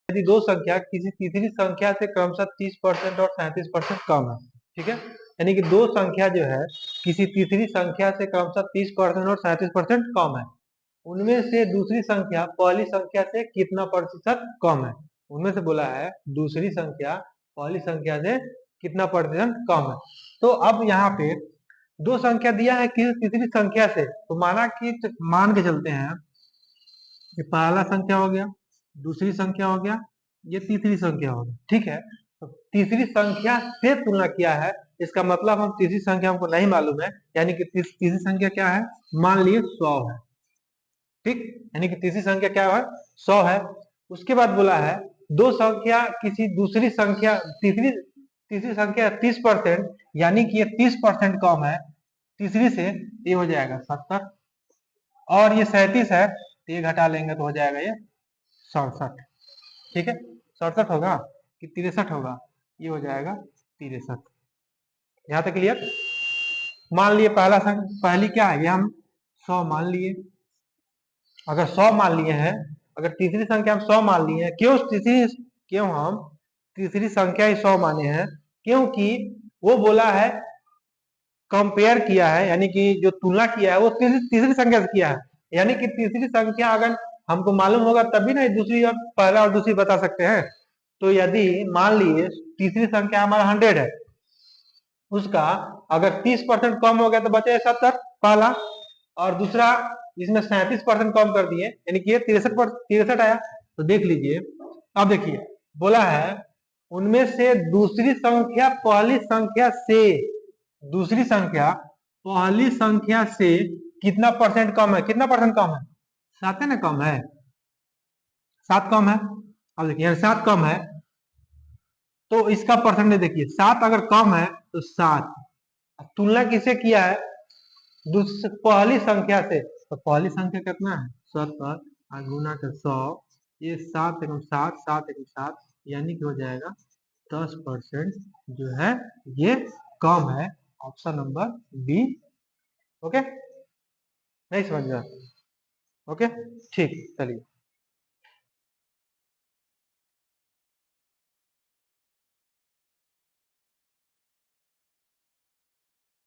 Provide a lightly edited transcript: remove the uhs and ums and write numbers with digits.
यदि दो संख्या किसी तीसरी संख्या से क्रमशः 30% और 37% कम है, ठीक है, यानी कि दो संख्या जो है किसी तीसरी संख्या से क्रमशः 30% और 37% कम है, उनमें से दूसरी संख्या पहली संख्या से कितना प्रतिशत कम है। उनमें से बोला है दूसरी संख्या पहली संख्या से कितना प्रतिशत कम है। तो अब यहाँ पे दो संख्या दिया है किसी तीसरी संख्या से, तो मान के चलते हैं ये पहला संख्या हो गया, दूसरी संख्या हो गया, ये तीसरी संख्या हो गया, ठीक है। तो तीसरी संख्या से तुलना किया है, इसका मतलब हम तीसरी संख्या हमको नहीं मालूम है, यानी कि तीसरी संख्या क्या है, मान लिए 100 है, ठीक, यानी कि तीसरी संख्या क्या है, 100 है। उसके बाद बोला है दो संख्या किसी दूसरी संख्या तीसरी तीसरी संख्या 30%, यानी कि ये 30% कम है तीसरी से, ये हो जाएगा 70, और ये 37 है तो ये घटा लेंगे तो हो जाएगा ये 67, ठीक है। 67 होगा कि 63 होगा, ये हो जाएगा 63। यहाँ तक क्लियर। मान लिए पहली क्या है, ये हम 100 मान लिए। अगर 100 मान लिए हैं, अगर तीसरी संख्या हम 100 मान लिए हैं, क्यों हम तीसरी संख्या ही 100 माने हैं, क्योंकि वो बोला है कंपेयर किया है, यानी कि जो तुलना किया है वो तीसरी संख्या से किया है, यानी कि तीसरी संख्या अगर हमको मालूम होगा तभी ना दूसरी और पहला और दूसरी बता सकते हैं। तो यदि मान लिए तीसरी संख्या हमारा 100 है, उसका अगर 30% कम हो गया तो बचे 70 पहला, और दूसरा इसमें 37% कम कर दिए, यानी कि 63 आया। तो देख लीजिए, अब देखिए बोला है उनमें से दूसरी संख्या पहली संख्या से कितना परसेंट कम है, कितना परसेंट कम है, 7 है ना, कम है, 7 कम है। अब देखिए 7 कम है तो इसका परसेंटेज देखिए, 7 अगर कम है तो 7, तुलना किसे किया है, पहली संख्या से, तो पहली संख्या कितना है 70 गुना कर 100, ये 7 एकम 7, 7 एकम 7, यानी कि हो जाएगा 10% जो है ये कम है। Option number B. ओके, नहीं समझ में? ओके, ठीक, चलिए।